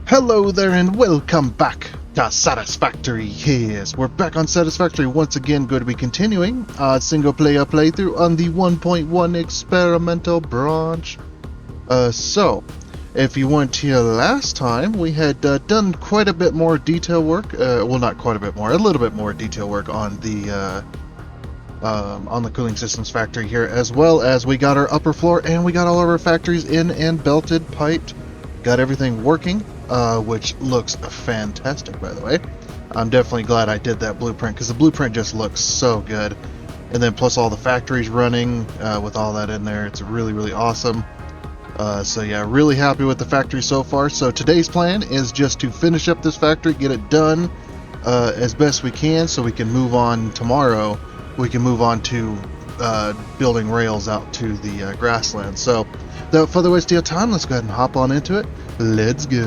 Hello there and welcome back to Satisfactory. Yes, we're back on Satisfactory once again, going to be continuing our single player playthrough on the 1.1 experimental branch. So, if you weren't here last time, we had done quite a bit more detail work, well not quite a bit more, a little bit more detail work on the cooling systems factory here, as well as we got our upper floor and we got all of our factories in and belted, piped, got everything working. Which looks fantastic, by the way. I'm definitely glad I did that blueprint, because the blueprint just looks so good. And then plus all the factories running with all that in there, it's really, really awesome. So yeah, really happy with the factory so far. So today's plan is just to finish up this factory, get it done as best we can, so we can move on tomorrow. We can move on to building rails out to the grassland. So without further wasting time, let's go ahead and hop on into it. Let's go.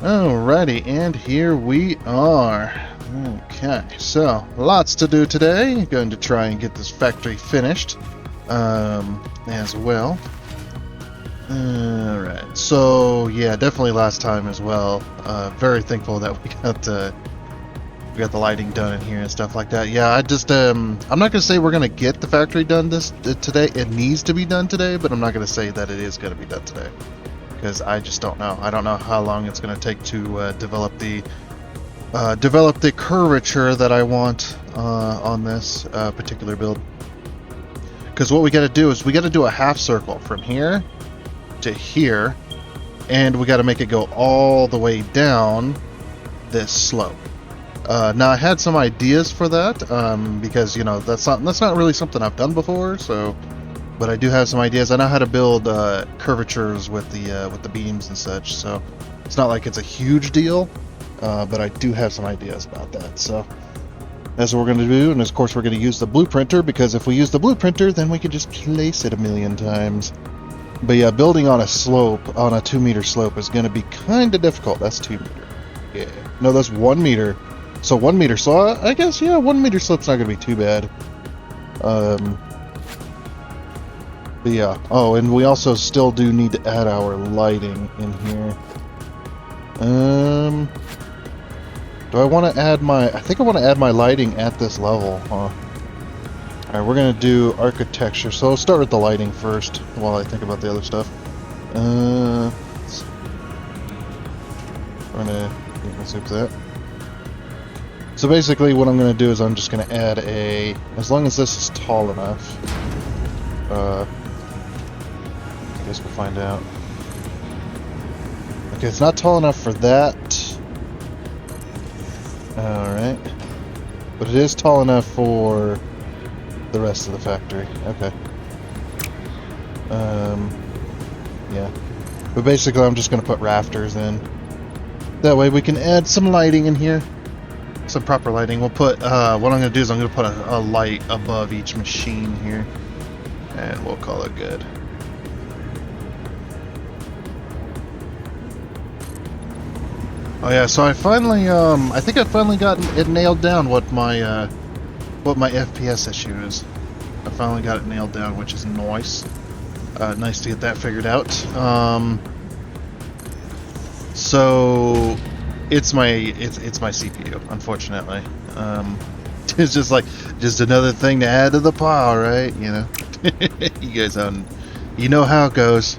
Alrighty, and here we are. Okay, so lots to do today. Going to try and get this factory finished as well. Alright, so yeah, definitely last time as well. Very thankful that we got the lighting done in here and stuff like that. Yeah, I just I'm not gonna say we're gonna get the factory done today. It needs to be done today, but I'm not gonna say that it is gonna be done today, because I just don't know. I don't know how long it's gonna take to develop the curvature that I want on this particular build. Because what we got to do is we got to do a half circle from here to here, and we got to make it go all the way down this slope. Now I had some ideas for that, because you know that's not really something I've done before. So, but I do have some ideas. I know how to build curvatures with the beams and such. So it's not like it's a huge deal, but I do have some ideas about that. So that's what we're going to do, and of course we're going to use the blueprinter, because if we use the blueprinter, then we can just place it a million times. But yeah, building on a slope, on a 2-meter slope, is going to be kind of difficult. That's 2 meter. Yeah, no, that's 1 meter. So 1 meter, so I guess, yeah, 1 meter slope's not going to be too bad. But yeah, oh, and we also still do need to add our lighting in here. Do I want to add I think I want to add my lighting at this level, huh? Alright, we're going to do architecture, so I'll start with the lighting first, while I think about the other stuff. Let's see what's that. So basically what I'm going to do is I'm just going to add as long as this is tall enough, I guess we'll find out. Okay, it's not tall enough for that. Alright. But it is tall enough for the rest of the factory. Okay. Yeah. But basically I'm just going to put rafters in. That way we can add some lighting in here. Some proper lighting. We'll put, what I'm going to do is I'm going to put a light above each machine here, and we'll call it good. Oh yeah, so I finally, I think I finally got it nailed down what my FPS issue is. I finally got it nailed down, which is nice. Nice to get that figured out. So it's my CPU, unfortunately. It's just another thing to add to the pile, right? You know, you guys you know how it goes.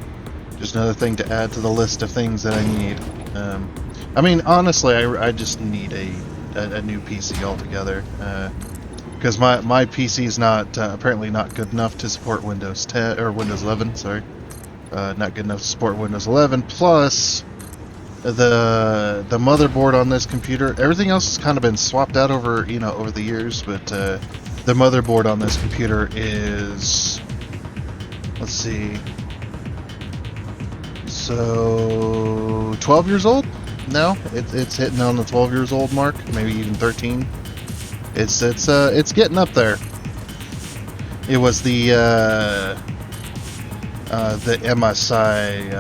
Just another thing to add to the list of things that I need. I mean, honestly, I just need a new PC altogether, because my PC is not apparently not good enough to support Windows 10 or Windows 11. Sorry, not good enough to support Windows 11. Plus, the motherboard on this computer, everything else has kind of been swapped out over the years, but the motherboard on this computer is, let's see, so 12 years old now. It's hitting on the 12 years old mark, maybe even 13. It's getting up there. It was the MSI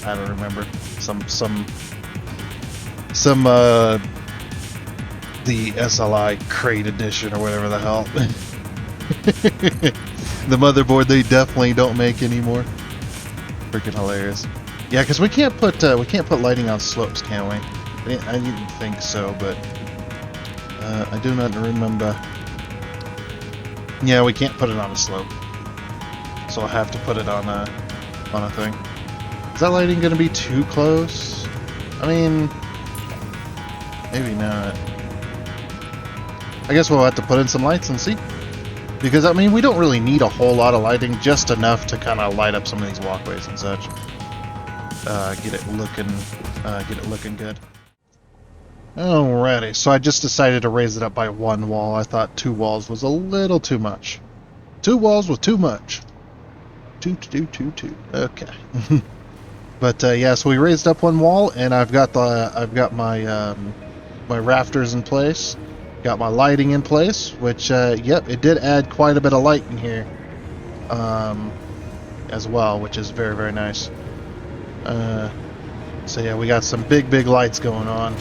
I don't remember, the SLI crate edition or whatever the hell. The motherboard they definitely don't make anymore. Freaking hilarious. Yeah, because we can't put lighting on slopes, can we? I didn't think so, but I do not remember. Yeah, we can't put it on a slope, so I'll have to put it on a thing. Is that lighting going to be too close? I mean, maybe not. I guess we'll have to put in some lights and see. Because, I mean, we don't really need a whole lot of lighting, just enough to kind of light up some of these walkways and such. Get it looking good. Alrighty, so I just decided to raise it up by one wall. I thought 2 walls was a little too much. 2 walls was too much. Two. Okay. But yeah, so we raised up 1 wall, and I've got my my rafters in place. Got my lighting in place, which, yep, it did add quite a bit of light in here as well, which is very, very nice. So yeah, we got some big lights going on.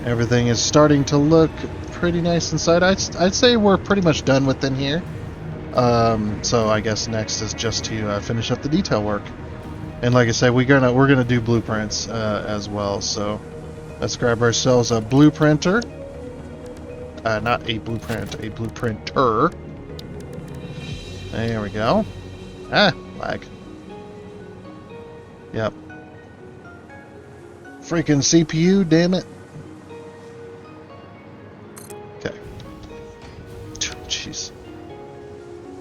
Everything is starting to look pretty nice inside. I'd say we're pretty much done within here. So I guess next is just to finish up the detail work. And like I said, we're gonna do blueprints as well. So let's grab ourselves a blueprinter. Not a blueprint, a blueprinter. There we go. Ah, lag. Yep. Freaking CPU, damn it. Okay. Jeez.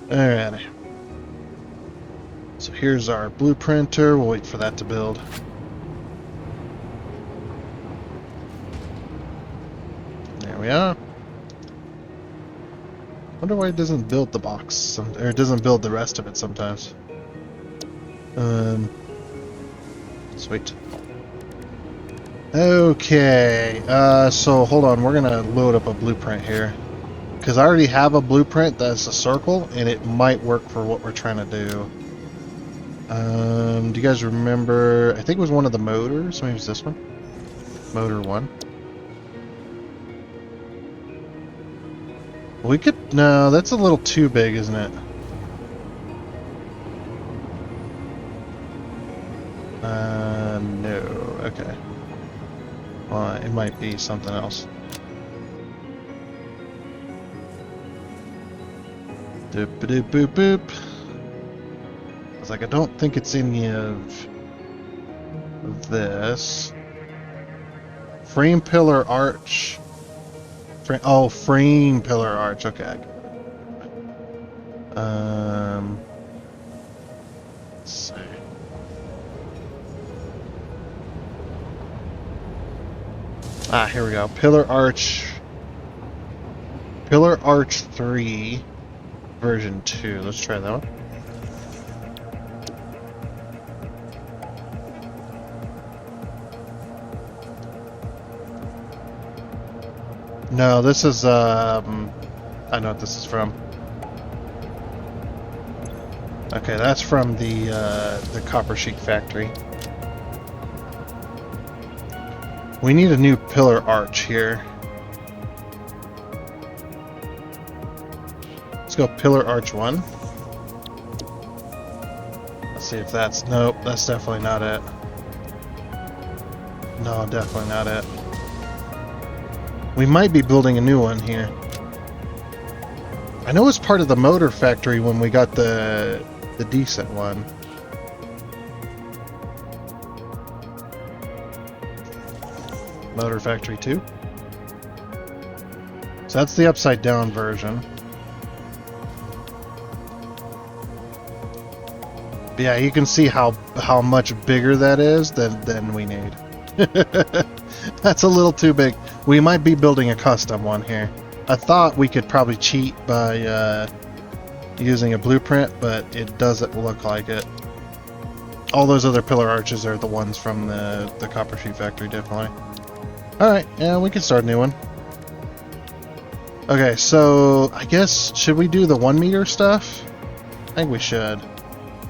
Alrighty. So here's our blueprinter. We'll wait for that to build. There we are. Wonder why it doesn't build the box, or it doesn't build the rest of it sometimes. Sweet. Okay, so hold on, we're gonna load up a blueprint here. Because I already have a blueprint that's a circle, and it might work for what we're trying to do. Do you guys remember, I think it was one of the motors, maybe it's this one? Motor 1. We could... No, that's a little too big, isn't it? No. Okay. Well, it might be something else. Doop boop boop boop. I was like, I don't think it's any of this. Frame pillar arch. Oh, frame pillar arch. Okay. Let's see. Ah, here we go. Pillar arch 3 version 2. Let's try that one. No, this is I know what this is from. Okay, that's from the copper sheet factory. We need a new pillar arch here. Let's go pillar arch 1. Let's see if that's... Nope, that's definitely not it. No, definitely not it. We might be building a new one here. I know it's part of the motor factory when we got the decent one. Motor Factory 2. So that's the upside down version. But yeah, you can see how much bigger that is than we need. That's a little too big. We might be building a custom one here. I thought we could probably cheat by using a blueprint, but it doesn't look like it. All those other pillar arches are the ones from the copper sheet factory, definitely. Alright, yeah, we can start a new one. Okay, so I guess, should we do the 1 meter stuff? I think we should.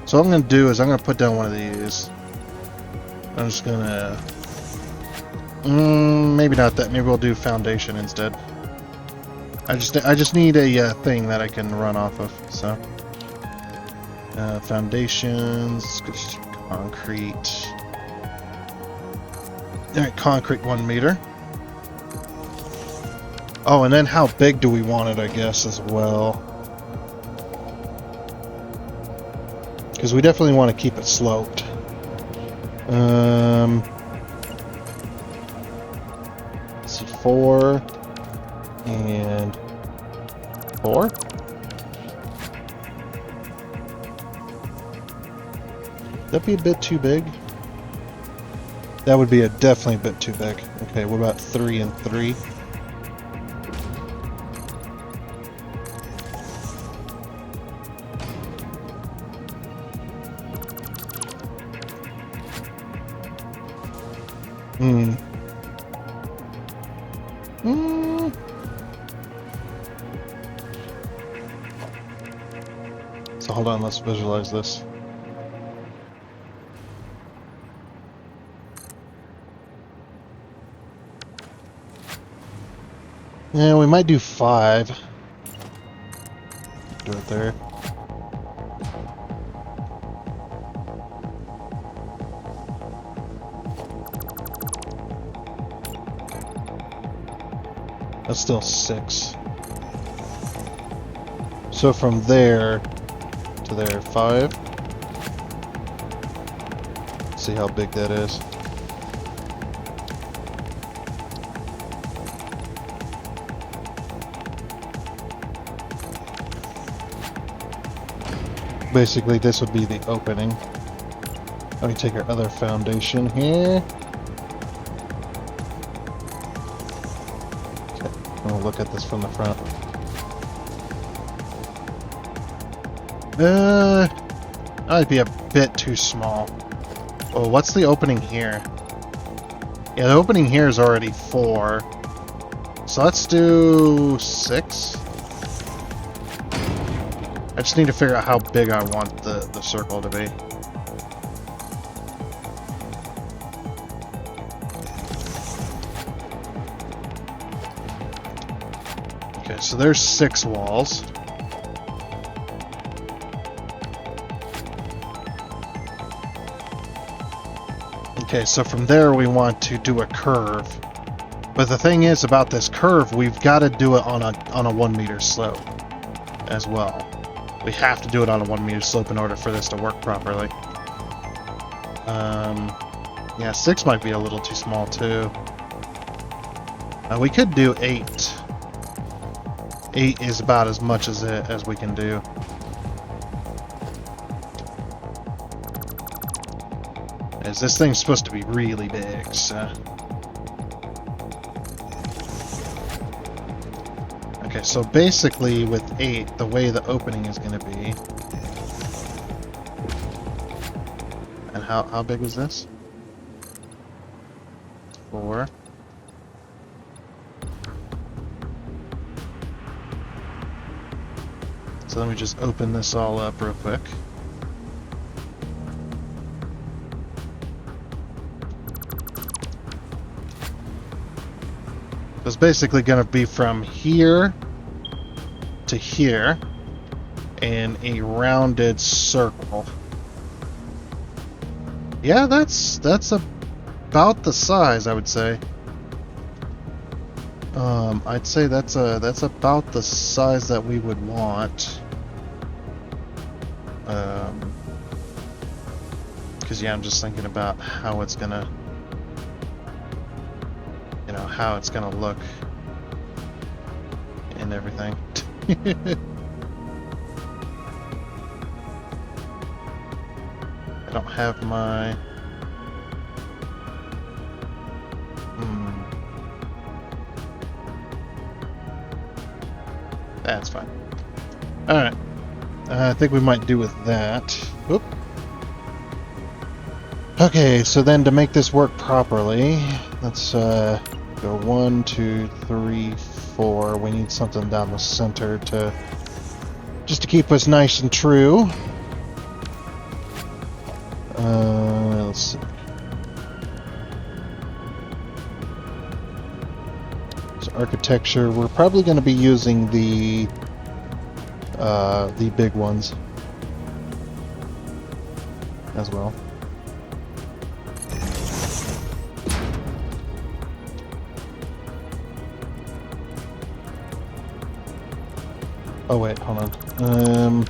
So what I'm going to do is I'm going to put down one of these. I'm just going to... maybe not that. Maybe we'll do foundation instead. I just need a thing that I can run off of, so... Foundations, concrete. Alright, concrete 1 meter. Oh, and then how big do we want it, I guess, as well. Because we definitely want to keep it sloped. Let's see, 4 and 4. That'd be a bit too big. That would be definitely a bit too big. Okay, what about 3 and 3? So hold on, let's visualize this. Yeah, we might do 5. Do it there. That's still 6. So from there to there, 5. Let's see how big that is. Basically, this would be the opening. Let me take our other foundation here. Okay, we'll look at this from the front. Might be a bit too small. Oh, what's the opening here? Yeah, the opening here is already 4. So let's do 6. I just need to figure out how big I want the circle to be. Okay, so there's 6 walls. Okay, so from there we want to do a curve. But the thing is about this curve, we've got to do it on a 1 meter slope as well. We have to do it on a 1 meter slope in order for this to work properly. Yeah, 6 might be a little too small too. We could do 8. 8 is about as much as we can do. As this thing's supposed to be really big, so. Okay, so basically with 8, the way the opening is going to be... And how big was this? 4. So let me just open this all up real quick. It's basically going to be from here to here in a rounded circle. Yeah, that's about the size, I would say. I'd say that's about the size that we would want. Because yeah, I'm just thinking about how it's gonna. How it's gonna look and everything. I don't have my That's fine. Alright. I think we might do with that. Whoop. Okay, so then to make this work properly, let's go 1, 2, 3, 4. We need something down the center just to keep us nice and true. Let's see. So architecture, we're probably going to be using the big ones. as well. Oh wait, hold on.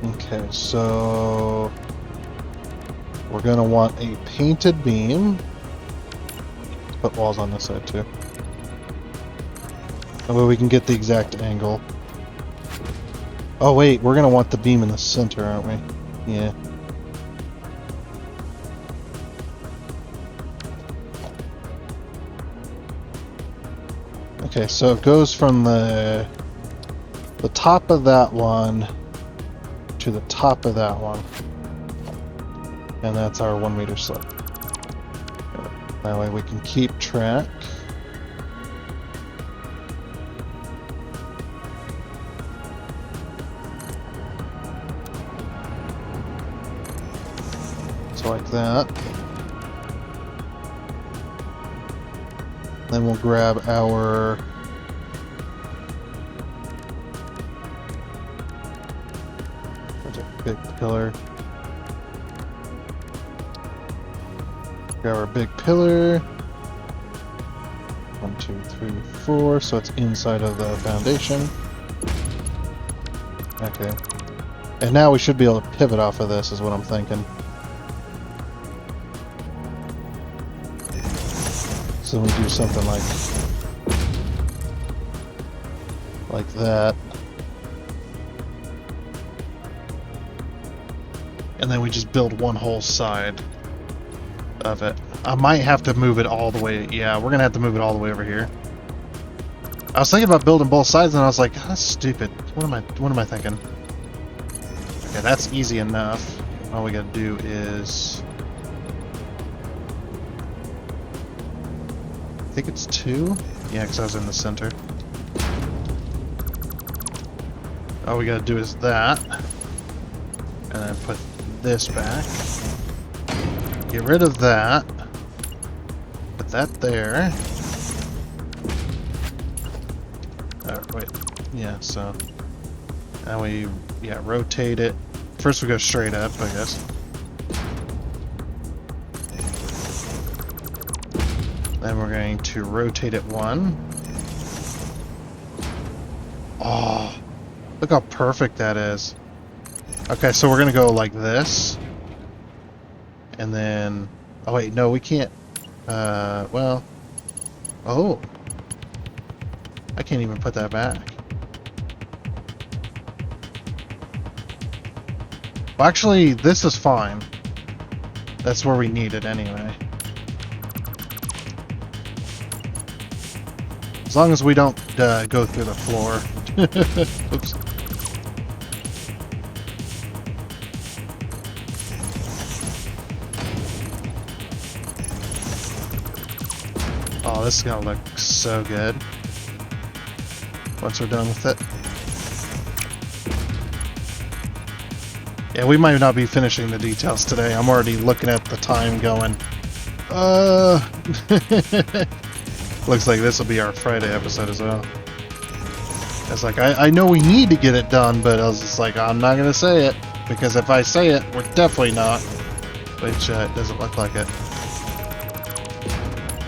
Okay, so we're gonna want a painted beam. Put walls on this side too. That way we can get the exact angle. Oh wait, we're gonna want the beam in the center, aren't we? Yeah. Okay, so it goes from the top of that one to the top of that one. And that's our 1 meter slope. That way we can keep track. So like that. Then we'll grab our big pillar. Grab our big pillar. 1, 2, 3, 4. So it's inside of the foundation. Okay. And now we should be able to pivot off of this, is what I'm thinking. So we do something like that. And then we just build one whole side of it. I might have to move it all the way. Yeah, we're gonna have to move it all the way over here. I was thinking about building both sides, and I was like, oh, that's stupid. What am I thinking? Okay, that's easy enough. All we gotta do is, I think it's 2. Yeah, because I was in the center. All we gotta do is that, and then put this back. Get rid of that. Put that there. Wait. Yeah, so now we rotate it. First we go straight up, I guess. Then we're going to rotate it 1. Oh, look how perfect that is. Okay, so we're gonna go like this. And then, oh wait, no, we can't, well, oh, I can't even put that back. Well, actually, this is fine. That's where we need it anyway. As long as we don't go through the floor. Oops. Oh, this is gonna look so good once we're done with it. Yeah, we might not be finishing the details today. I'm already looking at the time going, looks like this will be our Friday episode as well. It's like, I know we need to get it done, but I was just like, I'm not gonna say it, because if I say it, we're definitely not. Which, it doesn't look like it.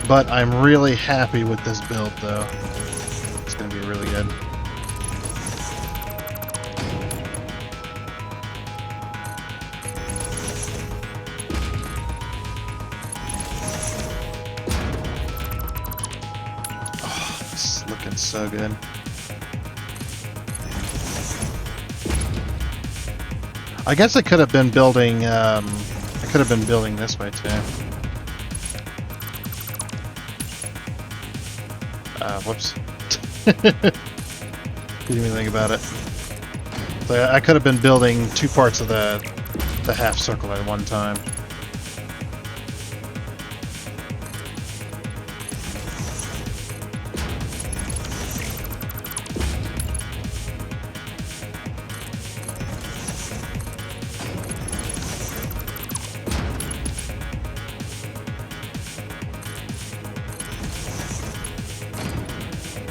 But I'm really happy with this build, though. It's going to be really good. Oh, this is looking so good. I guess I could have been building, this way, too. Whoops. Didn't even think about it. So I could have been building 2 parts of the half circle at one time.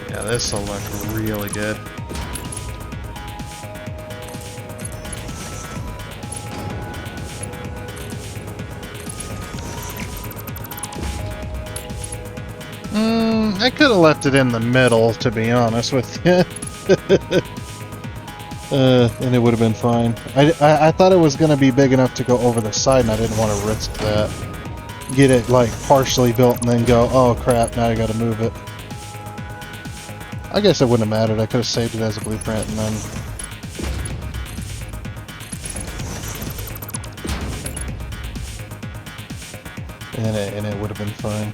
Yeah, this will look really good. I could have left it in the middle, to be honest with you. And it would have been fine. I thought it was going to be big enough to go over the side, and I didn't want to risk that. Get it, like, partially built and then go, oh crap, now I got to move it. I guess it wouldn't have mattered. I could have saved it as a blueprint and then... And it would have been fine.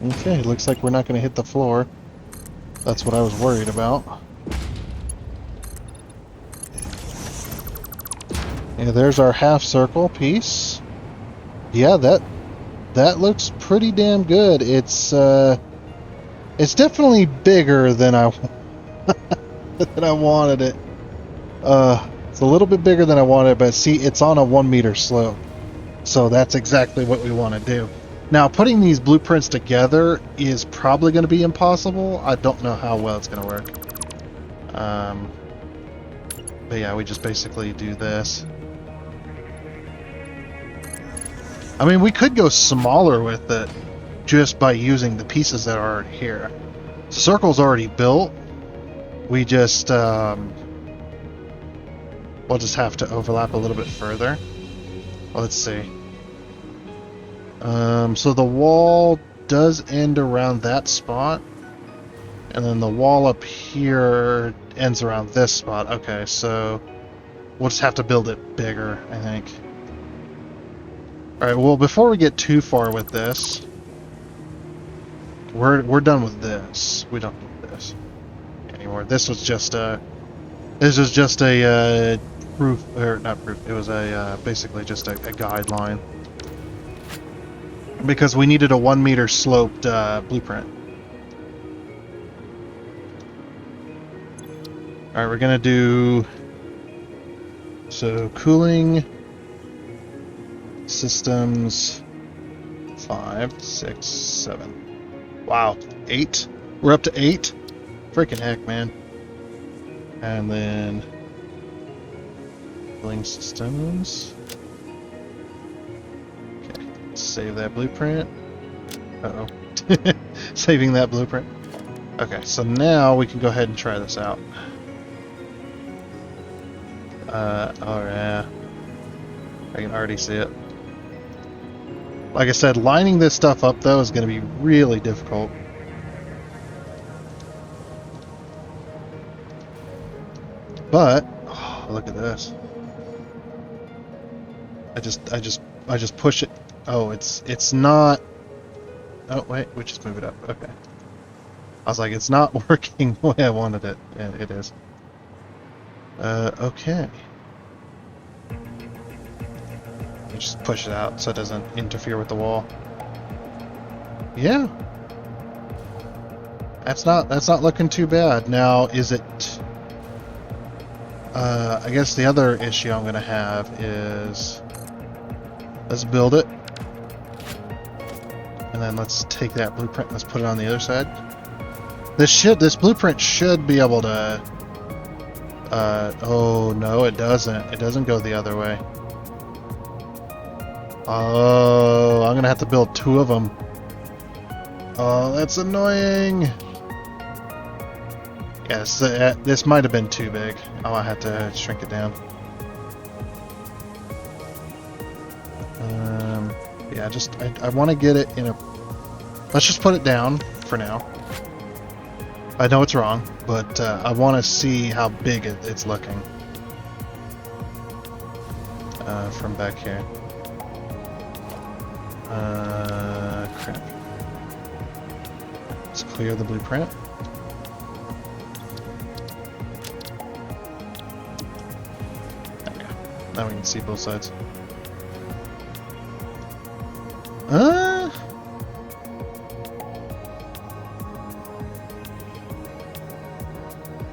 Okay, looks like we're not going to hit the floor. That's what I was worried about. Yeah, there's our half circle piece. Yeah, that looks pretty damn good. It's definitely bigger than I than I wanted it. It's a little bit bigger than I wanted, but see, it's on a 1 meter slope. So that's exactly what we want to do. Now, putting these blueprints together is probably going to be impossible. I don't know how well it's going to work. But yeah, we just basically do this. I mean, we could go smaller with it just by using the pieces that are already here. The circle's already built. We just, we'll just have to overlap a little bit further. Well, let's see. So the wall does end around that spot. And then the wall up here ends around this spot. Okay, so we'll just have to build it bigger, I think. Alright, well, before we get too far with this, we're done with this. We don't need this anymore. This was just a proof, or not proof, it was a basically just a guideline. Because we needed a 1 meter sloped blueprint. Alright, we're gonna do so cooling systems 5, 6, 7. Wow, 8. We're up to 8. Freaking heck, man. And then cooling systems. Okay, save that blueprint. Uh-oh. Saving that blueprint. Okay, so now we can go ahead and try this out. Oh yeah. I can already see it. Like I said, lining this stuff up though is going to be really difficult. But oh, look at this. I just push it. Oh, it's not. Oh wait, we just move it up. Okay. I was like, it's not working the way I wanted it, and it is. Okay. Just push it out so it doesn't interfere with the wall. Yeah. That's not looking too bad. Now, is it... I guess the other issue I'm going to have is... Let's build it. And then let's take that blueprint and let's put it on the other side. This blueprint should be able to... oh, no, it doesn't. It doesn't go the other way. Oh, I'm gonna have to build 2 of them. Oh, that's annoying. Yes, this might have been too big. I'll have to shrink it down. Yeah, I want to get it in a... Let's just put it down for now. I know it's wrong, but I want to see how big it's looking from back here. Crap. Let's clear the blueprint. There we go. Now we can see both sides.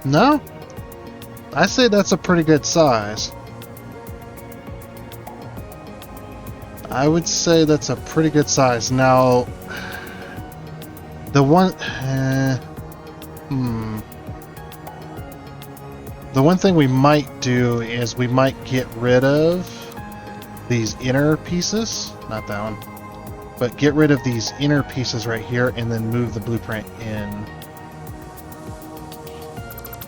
No? I say that's a pretty good size. I would say that's a pretty good size. Now, the one... The one thing we might do is we might get rid of these inner pieces. Not that one. But get rid of these inner pieces right here and then move the blueprint in.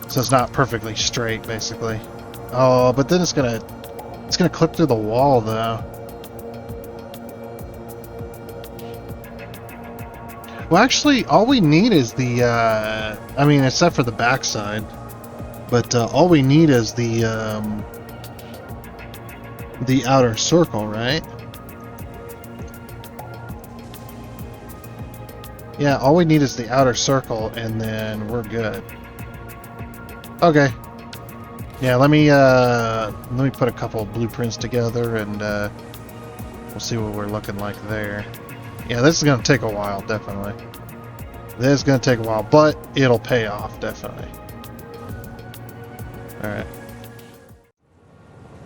So it's not perfectly straight, basically. Oh, but then it's gonna clip through the wall, though. Well, actually, all we need is the, I mean, except for the backside, but all we need is the outer circle, right? Yeah, all we need is the outer circle, and then we're good. Okay. Yeah, let me put a couple of blueprints together, and we'll see what we're looking like there. Yeah, this is gonna take a while, definitely. This is gonna take a while, but it'll pay off, definitely. Alright.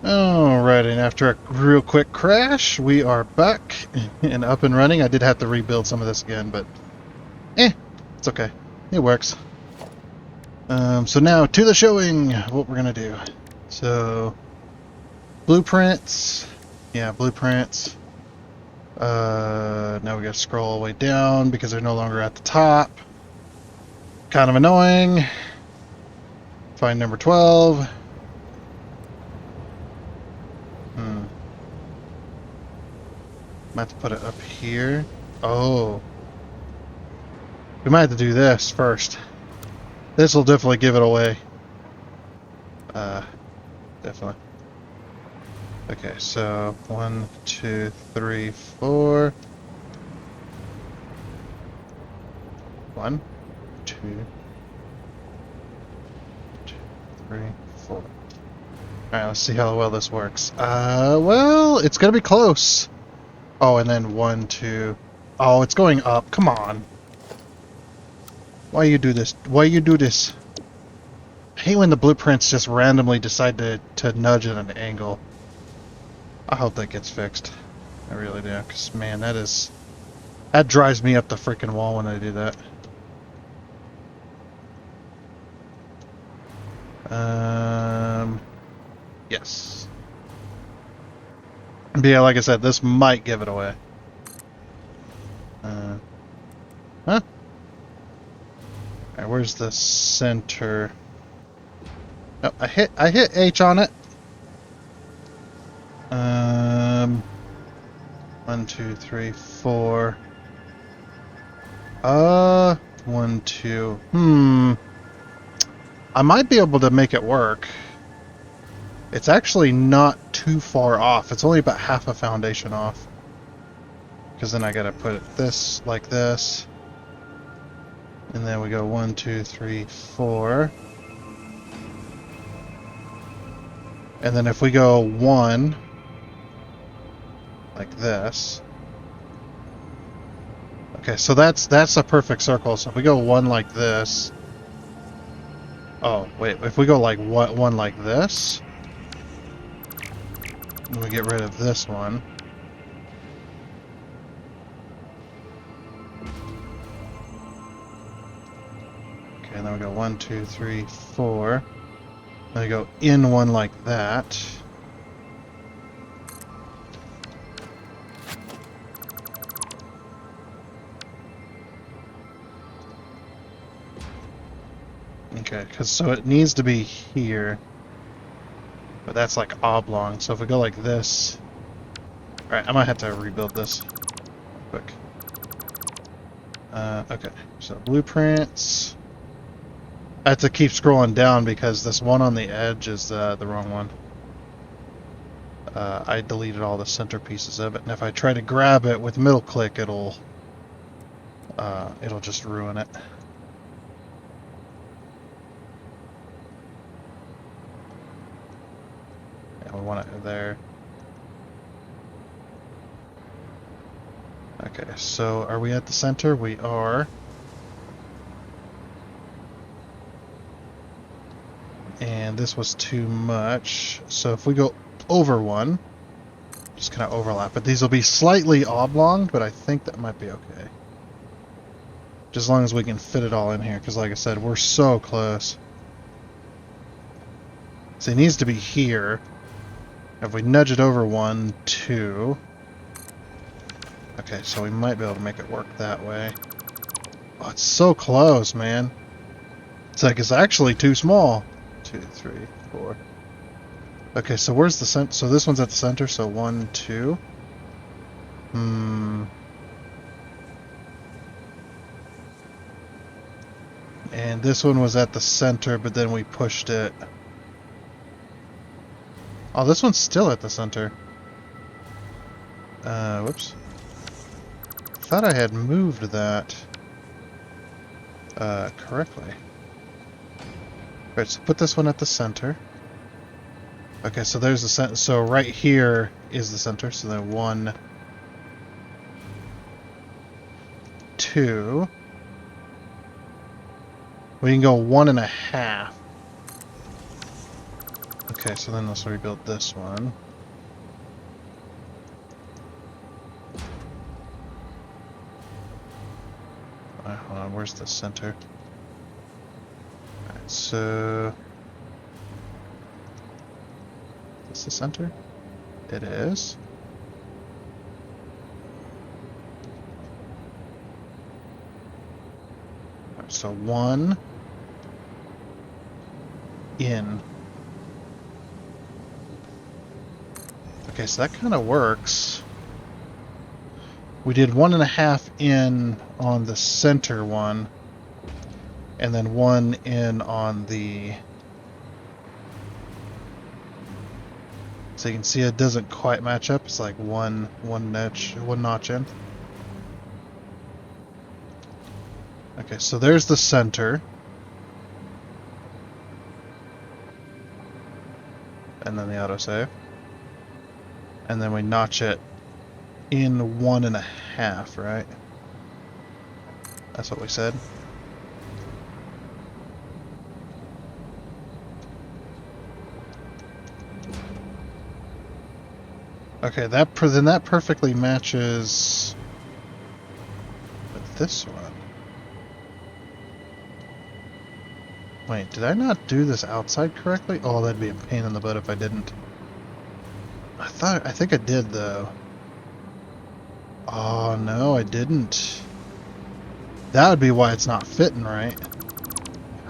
Alright, and after a real quick crash, we are back and up and running. I did have to rebuild some of this again, but it's okay. It works. So now to the showing, what we're gonna do. So, blueprints. Yeah, blueprints. Now we gotta scroll all the way down because they're no longer at the top. Kind of annoying. Find number 12. Might have to put it up here. Oh. We might have to do this first. This will definitely give it away. Definitely. Okay, so 1, 2, 3, 4. 1, 2, 3, 4. Alright, let's see how well this works. Well, it's gonna be close. Oh, and then 1, 2. Oh, it's going up. Come on. Why you do this? Why you do this? I hate when the blueprints just randomly decide to nudge at an angle. I hope that gets fixed. I really do, because man, that drives me up the freaking wall when I do that. Yes. But yeah, like I said, this might give it away. Huh? Alright, where's the center? Oh, I hit H on it. 1, 2, 3, 4. 1, 2. I might be able to make it work. It's actually not too far off. It's only about half a foundation off. Because then I gotta put this like this. And then we go 1, 2, 3, 4. And then if we go 1 like this. Okay, so that's a perfect circle. So if we go 1 like this. Oh, wait, if we go like 1 like this, and we get rid of this one. Okay, and then we go 1, 2, 3, 4. Then we go in 1 like that. Okay, because so it needs to be here. But that's like oblong, so if we go like this... Alright, I might have to rebuild this quick. Okay, so blueprints. I have to keep scrolling down because this one on the edge is the wrong one. I deleted all the center pieces of it, and if I try to grab it with middle click, it'll just ruin it. We want it there. Okay, so are we at the center? We are. And this was too much. So if we go over 1, just kind of overlap it. These will be slightly oblong, but I think that might be okay. Just as long as we can fit it all in here, because like I said, we're so close. So it needs to be here. If we nudge it over 1, 2... Okay, so we might be able to make it work that way. Oh, it's so close, man. It's like it's actually too small. 2, 3, 4. Okay, so where's the center? So this one's at the center, so 1, 2. And this one was at the center, but then we pushed it. Oh, this one's still at the center. Whoops. Thought I had moved that correctly. Right, so put this one at the center. Okay, so there's the center. So right here is the center. So then 1, 2. We can go 1.5. Okay, so then let's rebuild this one. Alright, hold on, where's the center? Alright, so... is this the center? It is. Alright, so 1 in. Okay, so that kind of works. We did 1.5 in on the center one, and then 1 in on the... So you can see it doesn't quite match up. It's like one notch in. Okay, so there's the center. And then the autosave. And then we notch it in 1.5, right? That's what we said. Okay, then that perfectly matches with this one. Wait, did I not do this outside correctly? Oh, that'd be a pain in the butt if I didn't. I think I did though. Oh no, I didn't. That would be why it's not fitting right.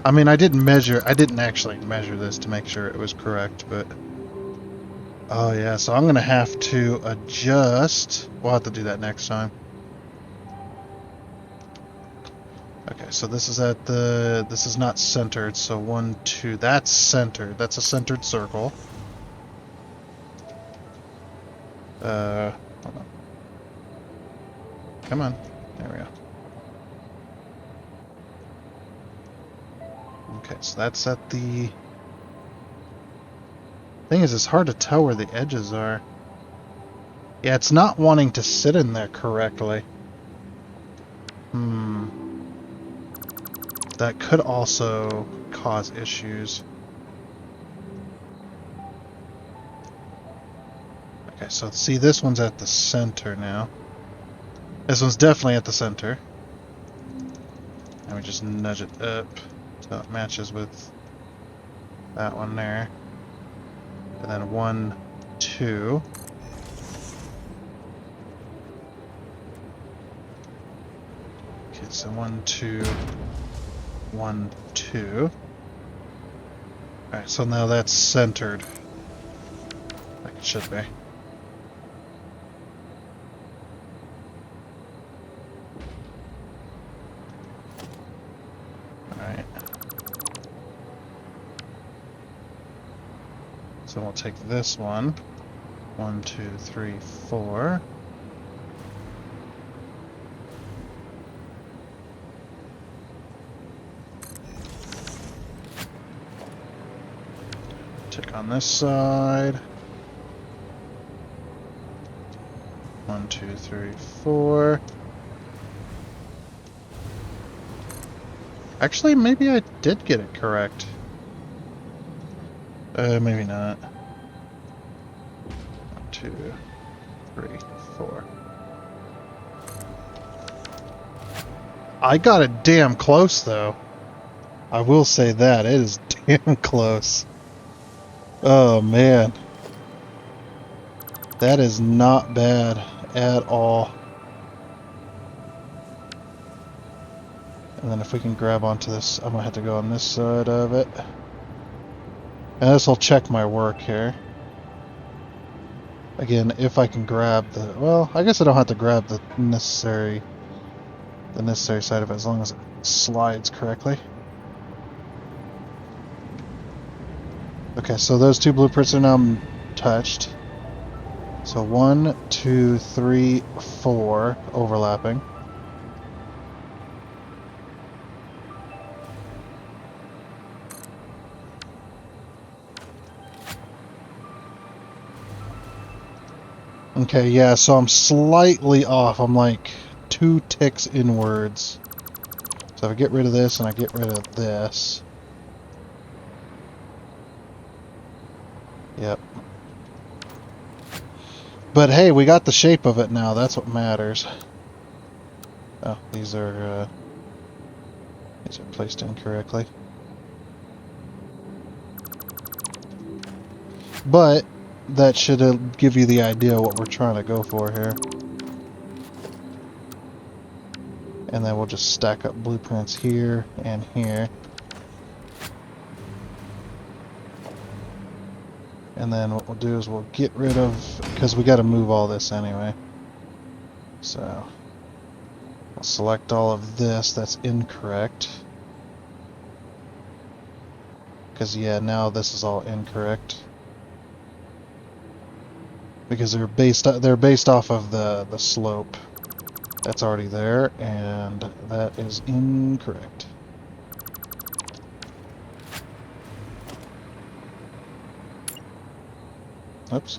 I mean, I didn't actually measure this to make sure it was correct, but... Oh yeah, so I'm going to have to adjust. We'll have to do that next time. Okay, so this is this is not centered, so 1, 2, that's centered. That's a centered circle. Hold on. Come on. There we go. Okay, so that's at the... Thing is, it's hard to tell where the edges are. Yeah, it's not wanting to sit in there correctly. That could also cause issues. Okay, so see, this one's at the center now. This one's definitely at the center. And we just nudge it up so it matches with that one there. And then 1, 2. Okay, so 1, 2, 1, 2. Alright, so now that's centered. Like it should be. Alright. So we'll take this one. 1, 2, 3, 4. Check on this side. 1, 2, 3, 4. Actually, maybe I did get it correct. Maybe not. 1, 2, 3, 4. I got it damn close, though. I will say that. It is damn close. Oh, man. That is not bad at all. And then if we can grab onto this, I'm going to have to go on this side of it. And this will check my work here. Again, if I can grab the... Well, I guess I don't have to grab the necessary side of it as long as it slides correctly. Okay, so those two blueprints are now touched. So 1, 2, 3, 4 overlapping. Okay, yeah, so I'm slightly off. I'm like 2 ticks inwards. So if I get rid of this and I get rid of this. Yep. But hey, we got the shape of it now. That's what matters. Oh, these are placed incorrectly. But that should give you the idea what we're trying to go for here. And then we'll just stack up blueprints here and here. And then what we'll do is we'll get rid of, because we got to move all this anyway. So we'll select all of this that's incorrect. Because yeah, now this is all incorrect. Because they're based off of the slope that's already there, and that is incorrect. Oops.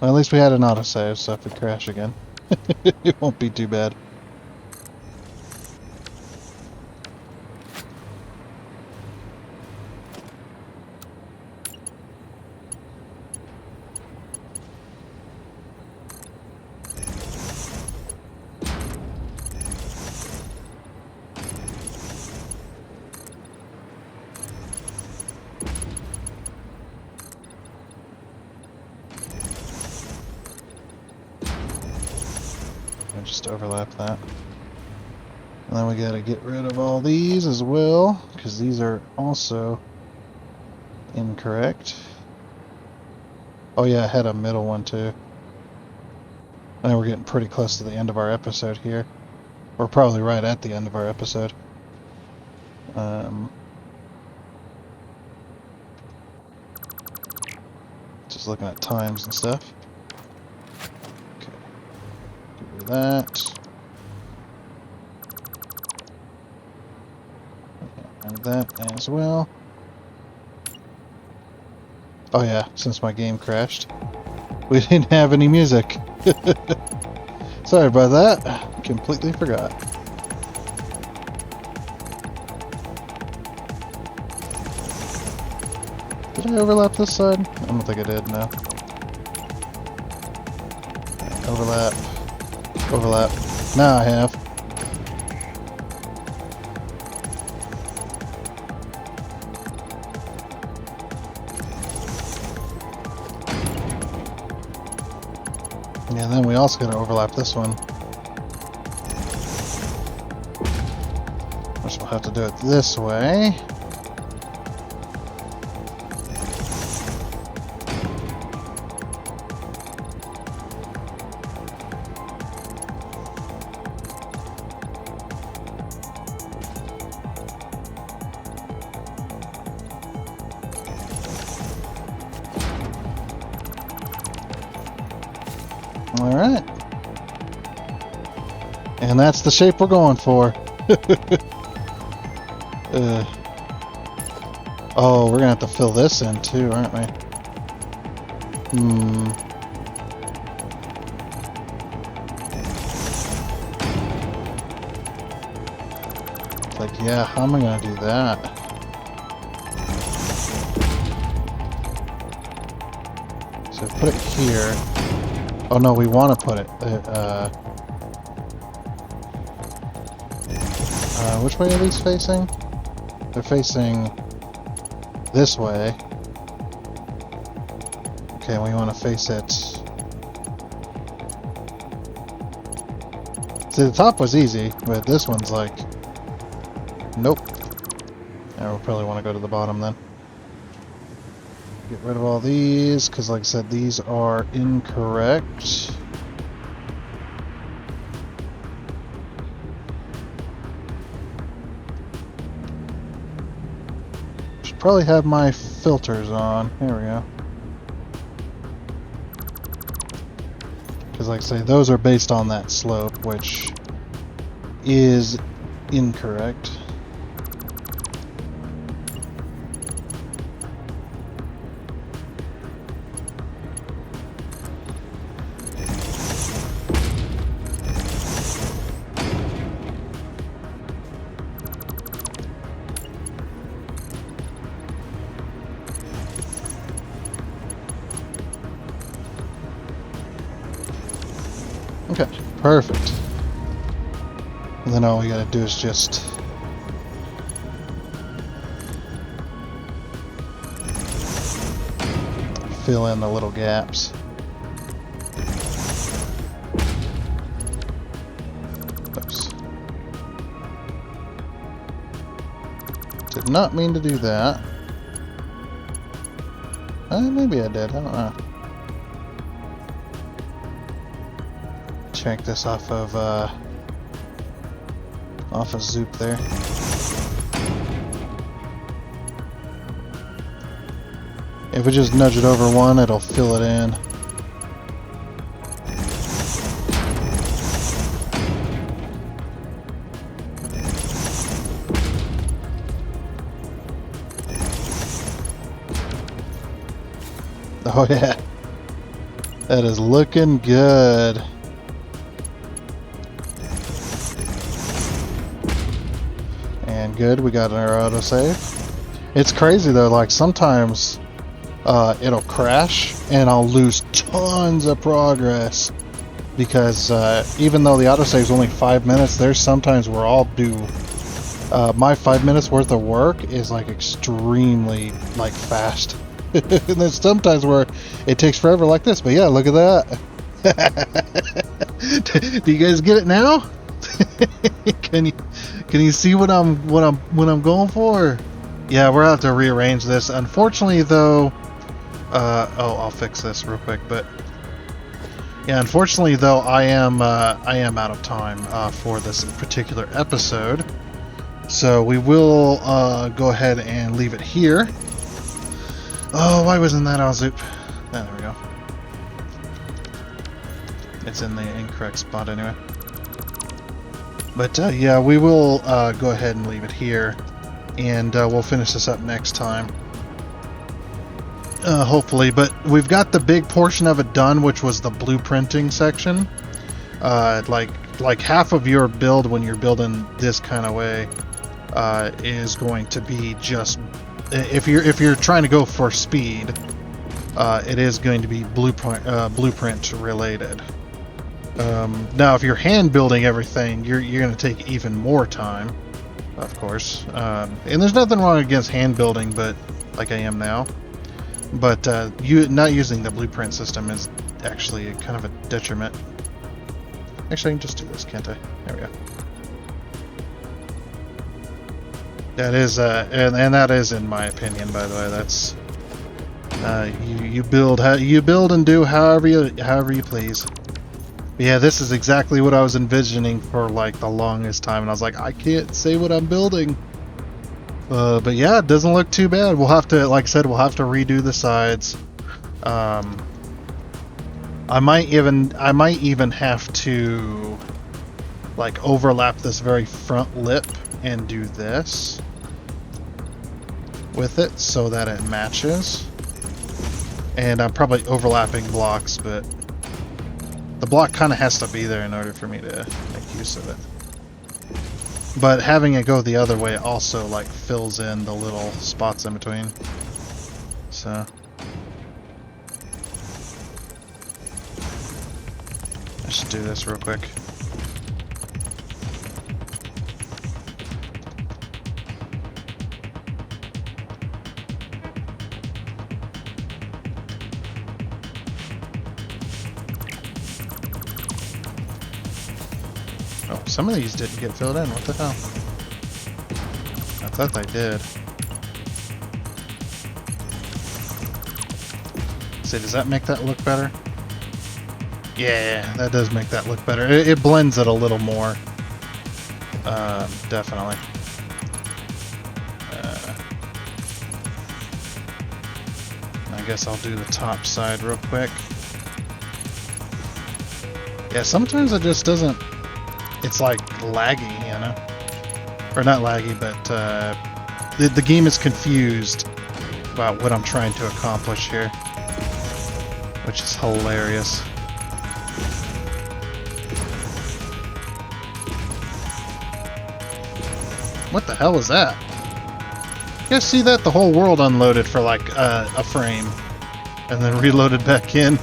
Well, at least we had an autosave, so if we crash again, it won't be too bad. Just overlap that. And then we gotta get rid of all these as well, because these are also incorrect. Oh yeah, I had a middle one too. I know we're getting pretty close to the end of our episode here. We're probably right at the end of our episode. Just looking at times and stuff. That and that as well. Oh yeah, since my game crashed, we didn't have any music. Sorry about that. Completely forgot. Did I overlap this side? I don't think I did, no. Overlap. Overlap. Now I have. Yeah, then we also got to overlap this one. Which we'll have to do it this way. Alright. And that's the shape we're going for. Oh, we're gonna have to fill this in too, aren't we? It's like, yeah, how am I gonna do that? So put it here. Oh no, we want to put it. Which way are these facing? They're facing this way. Okay, we want to face it. See, the top was easy, but this one's like... Nope. Yeah, we'll probably want to go to the bottom then. Get rid of all these, because like I said, these are incorrect. Should probably have my filters on. Here we go. Because like I say, those are based on that slope, which is incorrect. Okay, perfect. And then all we gotta do is just fill in the little gaps. Oops. Did not mean to do that. Maybe I did, I don't know. Check this off of Zoop there. If we just nudge it over one, it'll fill it in. Oh yeah, that is looking good. And good, we got our autosave. It's crazy though, like sometimes it'll crash and I'll lose tons of progress because even though the autosave is only 5 minutes, there's sometimes where I'll do my 5 minutes worth of work is like extremely like fast. And there's sometimes where it takes forever like this, but yeah, look at that. Do you guys get it now? Can you see what I'm going for? Yeah, we're gonna have to rearrange this. Unfortunately though, I'll fix this real quick, but yeah, unfortunately though, I am out of time for this particular episode. So we will go ahead and leave it here. Oh, why wasn't that on Zoop? Oh, there we go. It's in the incorrect spot anyway. But yeah, we will go ahead and leave it here, and we'll finish this up next time. Hopefully, but we've got the big portion of it done, which was the blueprinting section. Like half of your build when you're building this kind of way is going to be just if you're trying to go for speed, it is going to be blueprint related. Now, if you're hand building everything, you're going to take even more time, of course. And there's nothing wrong against hand building, but like I am now. But you not using the blueprint system is actually kind of a detriment. Actually, I can just do this, can't I? There we go. That is, and that is, in my opinion, by the way, that's you build and do however you please. But yeah, this is exactly what I was envisioning for like the longest time, and I was like, I can't say what I'm building. But yeah, it doesn't look too bad. We'll have to, like I said, we'll have to redo the sides. I might even have to like overlap this very front lip and do this with it so that it matches. And I'm probably overlapping blocks, but the block kind of has to be there in order for me to make use of it. But having it go the other way also like fills in the little spots in between. So I should do this real quick. Oh, some of these didn't get filled in. What the hell? I thought they did. See, does that make that look better? Yeah, that does make that look better. It blends it a little more. Definitely. I guess I'll do the top side real quick. Yeah, sometimes it just doesn't... It's like laggy, you know? Or not laggy, but the game is confused about what I'm trying to accomplish here. Which is hilarious. What the hell was that? You guys see that? The whole world unloaded for like a frame. And then reloaded back in.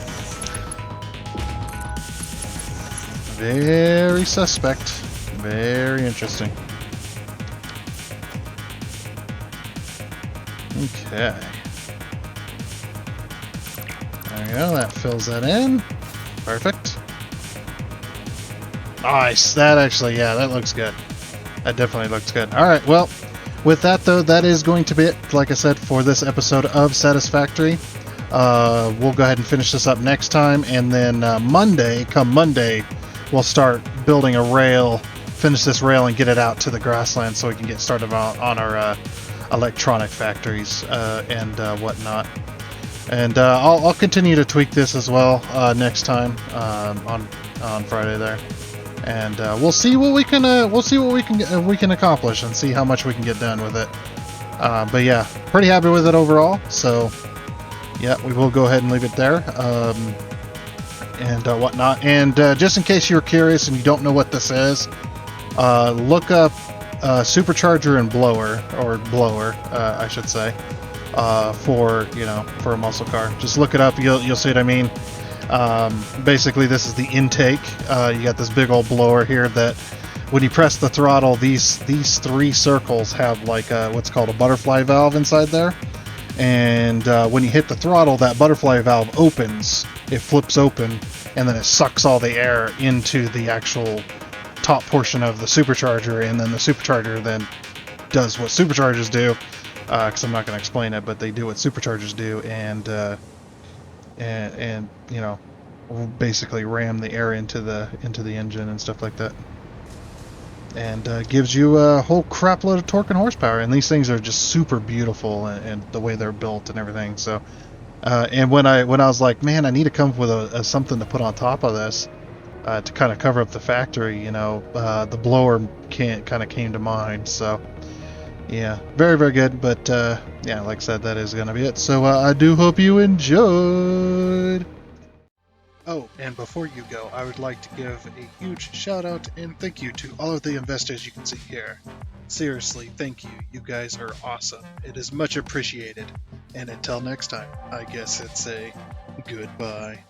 Very suspect. Very interesting. Okay. There we go, that fills that in. Perfect. Nice. That actually, yeah, that looks good. That definitely looks good. Alright, well, with that though, that is going to be it, like I said, for this episode of Satisfactory. We'll go ahead and finish this up next time, and then come Monday, we'll start building a rail, finish this rail, and get it out to the grassland so we can get started on our electronic factories and whatnot. And I'll continue to tweak this as well next time on Friday there, and we'll see what we can accomplish and see how much we can get done with it. But yeah, pretty happy with it overall. So yeah, we will go ahead and leave it there. And whatnot. And just in case you're curious and you don't know what this is, look up supercharger and blower, or blower, I should say, for a muscle car. Just look it up. You'll see what I mean. Basically, this is the intake. You got this big old blower here that, when you press the throttle, these three circles have like what's called a butterfly valve inside there. And when you hit the throttle, that butterfly valve opens. It flips open, and then it sucks all the air into the actual top portion of the supercharger, and then the supercharger then does what superchargers do. Because I'm not going to explain it, but they do what superchargers do, and basically ram the air into the engine and stuff like that. And gives you a whole crap load of torque and horsepower. And these things are just super beautiful, and the way they're built and everything. So, and when I was like, man, I need to come up with something to put on top of this to kind of cover up the factory, the blower kind of came to mind. So, yeah, very, very good. But yeah, like I said, that is going to be it. So I do hope you enjoyed. Oh, and before you go, I would like to give a huge shout out and thank you to all of the investors you can see here. Seriously, thank you. You guys are awesome. It is much appreciated. And until next time, I guess it's a goodbye.